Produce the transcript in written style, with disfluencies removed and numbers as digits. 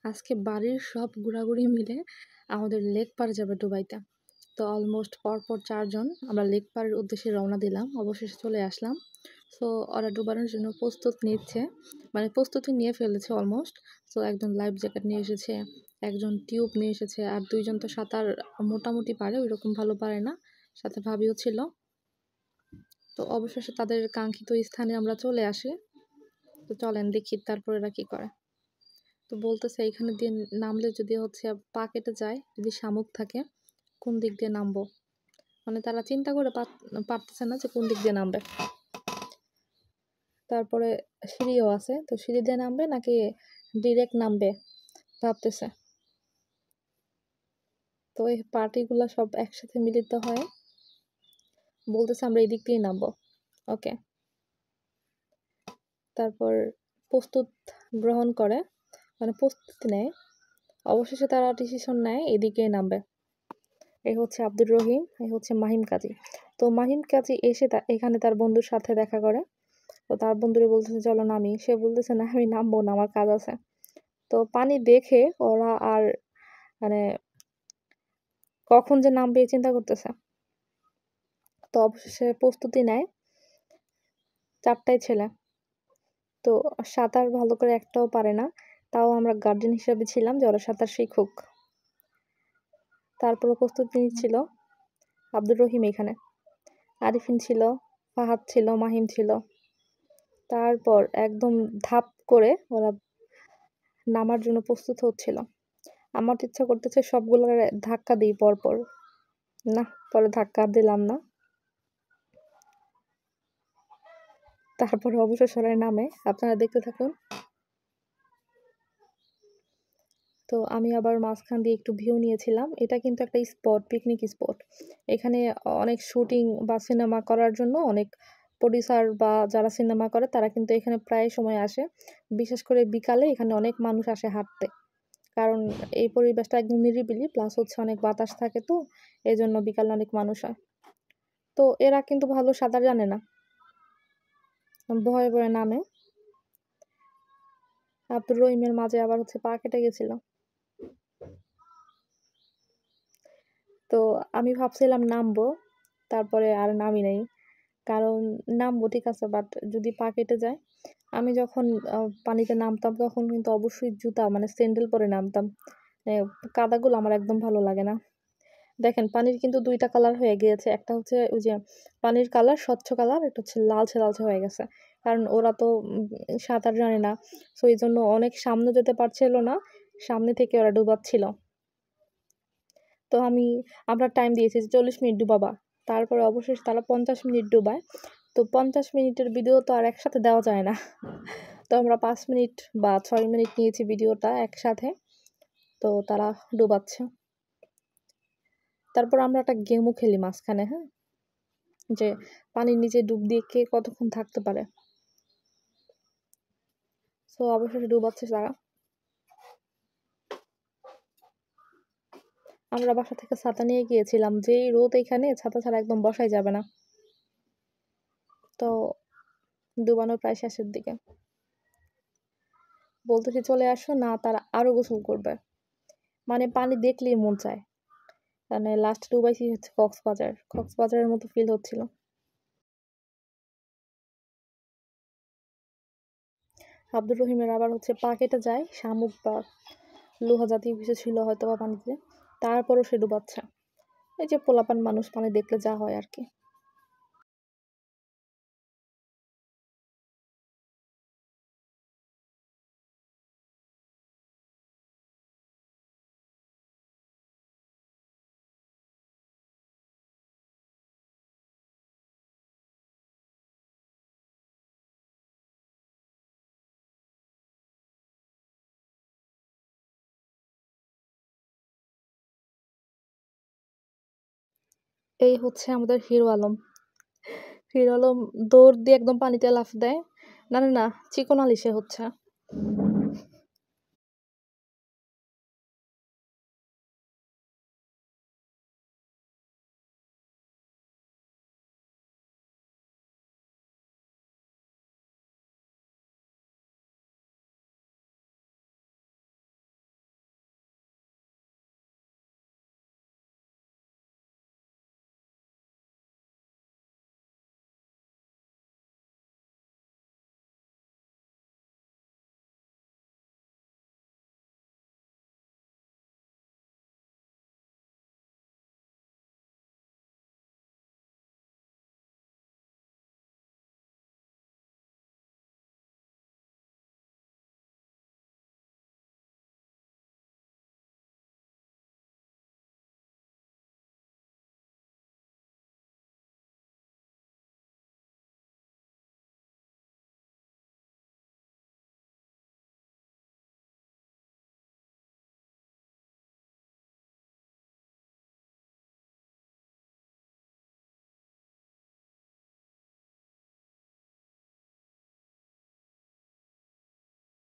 আজকে বাড়ির সব ঘোরাঘুরি মিলে আমাদের লেক পাড়ে যাবে ডুবাইতে। তো অলমোস্ট পরপর 4 জন আমরা লেক পাড়ের উদ্দেশ্যে রওনা দিলাম। অবশেষে চলে আসলাম। সো ওরা ডুবানোর জন্য প্রস্তুত নিচ্ছে। মানে প্রস্তুতি নিয়ে ফেলেছে অলমোস্ট। সো একজন লাইফ জ্যাকেট নিয়ে এসেছে, একজন টিউব নিয়ে এসেছে, আর 2 জন তো সাঁতার মোটামুটি পারে, ওইরকম ভালো পারে না। সাথে ভাবিও ছিল। তো অবশেষে তাদের কাঙ্ক্ষিত স্থানে আমরা চলে আসি। তো চলেন দেখি তারপর এরা কী করে। তো বলতেছে এখানে দিয়ে নামলে যদি হচ্ছে পা কেটে যায়, যদি শামুক থাকে, কোন দিক দিয়ে নামবো। মানে তারা চিন্তা করে পারতেছে না যে কোন দিক দিয়ে নামবে। তারপরে সিঁড়িও আছে, তো সিঁড়ি দিয়ে নামবে নাকি ডিরেক্ট নামবে ভাবতেছে। তো এই পার্টিগুলো সব একসাথে মিলিত হয়, বলতেছে আমরা এই দিক দিয়েই নামবো। ওকে, তারপর প্রস্তুত গ্রহণ করে, মানে প্রস্তুতি নেয়। অবশেষে তারা ডিসিশন নেয় এদিকেই নামবে। এই হচ্ছে আব্দুর রহিম, এই হচ্ছে মাহিম কাজী। তো মাহিম কাজী এসে এখানে তার বন্ধুর সাথে দেখা করে। তো তার বন্ধুরে বলতেছে চলো নামি, সে বলতেছে না আমি নামবো না, আমার কাজ আছে। তো পানি দেখে ওরা আর মানে কখন যে নামবে চিন্তা করতেছে। তো অবশেষে প্রস্তুতি নেয় 4টাই ছেলে। তো সাঁতার ভালো করে একটাও পারে না, তাও আমরা গার্ডিয়ান হিসেবে ছিলাম যে ওরা সাঁতার শিখুক। তারপরে প্রস্তুতি নিচ্ছিল আব্দুর রহিম, এখানে আরিফিন ছিল, ফাহাদ ছিল, মাহিম ছিল। তারপর একদম ধাপ করে ওরা নামার জন্য প্রস্তুত হচ্ছিল। আমার তো ইচ্ছা করতেছে সবগুলো ধাক্কা দিই পরপর, না পরে ধাক্কা দিলাম না। তারপরে অবশ্য সরাই নামে, আপনারা দেখতে থাকুন। তো আমি আবার মাঝখান দিয়ে একটু ভিউ নিয়েছিলাম। এটা কিন্তু একটা স্পট, পিকনিক স্পট। এখানে অনেক শুটিং বা সিনেমা করার জন্য অনেক প্রডিউসার বা যারা সিনেমা করে তারা কিন্তু এখানে প্রায় সময় আসে। বিশেষ করে বিকালে এখানে অনেক মানুষ আসে হাঁটতে, কারণ এই পরিবেশটা একদম নিরিবিলি, প্লাস হচ্ছে অনেক বাতাস থাকে, তো এই জন্য বিকালে অনেক মানুষ হয়। তো এরা কিন্তু ভালো সাঁতার জানে না, ভয়ে ভয়ে নামে। আব্দুর রহিমের মাঝে আবার হচ্ছে পা কেটে গেছিল। তো আমি ভাবছিলাম নামবো, তারপরে আর নামি নাই। কারণ নামবো ঠিক আছে, বাট যদি পা কেটে যায়। আমি যখন পানিতে নামতাম তখন কিন্তু অবশ্যই জুতা মানে স্যান্ডেল পরে নামতাম। কাদাগুলো আমার একদম ভালো লাগে না। দেখেন পানির কিন্তু 2টা কালার হয়ে গিয়েছে। একটা হচ্ছে ওই যে পানির কালার স্বচ্ছ কালার, একটা হচ্ছে লালচে লালচে হয়ে গেছে। কারণ ওরা তো সাঁতার জানে না, সো এই জন্য অনেক সামনে যেতে পারছিল না, সামনে থেকে ওরা ডুবাচ্ছিল। তো আমরা টাইম দিয়েছি যে 40 মিনিট ডুবাবা। তারপরে অবশেষে তারা 50 মিনিট ডুবায়। তো 50 মিনিটের ভিডিও তো আর একসাথে দেওয়া যায় না। তো আমরা 5 মিনিট বা 6 মিনিট নিয়েছি ভিডিওটা একসাথে। তো তারা ডুবাচ্ছে। তারপর আমরা একটা গেমও খেলি মাঝখানে, হ্যাঁ, যে পানির নিচে ডুব দিয়ে কে কতক্ষণ থাকতে পারে। সো অবশেষে ডুবাচ্ছে তারা। আমরা বাসা থেকে ছাতা নিয়ে গিয়েছিলাম, যেই রোদ এখানে ছাতা ছাড়া একদম বসাই যাবে না। তো ডুবানোর প্রায় শেষের দিকে বলতেছি চলে আসো, না তারা আরো গোসল করবে। মানে পানি দেখলেই মন চায়। মানে লাস্ট ডুবাইছি হচ্ছে কক্সবাজারের মতো ফিল হচ্ছিল। আব্দুর রহিমের আবার হচ্ছে পা কেটে যায়, শামুক বা লোহা জাতীয় কিছু ছিল হয়তো বা পানিতে, তারপরও সে ডুবাচ্ছে। এই যে পোলাপান মানুষ, পানি দেখলে যা হয় আর কি। এই হচ্ছে আমাদের হিরো আলম। হিরো আলম দৌড় দিয়ে একদম পানিতে লাফ দেয়। না না না, চিকন আলী সে হচ্ছে।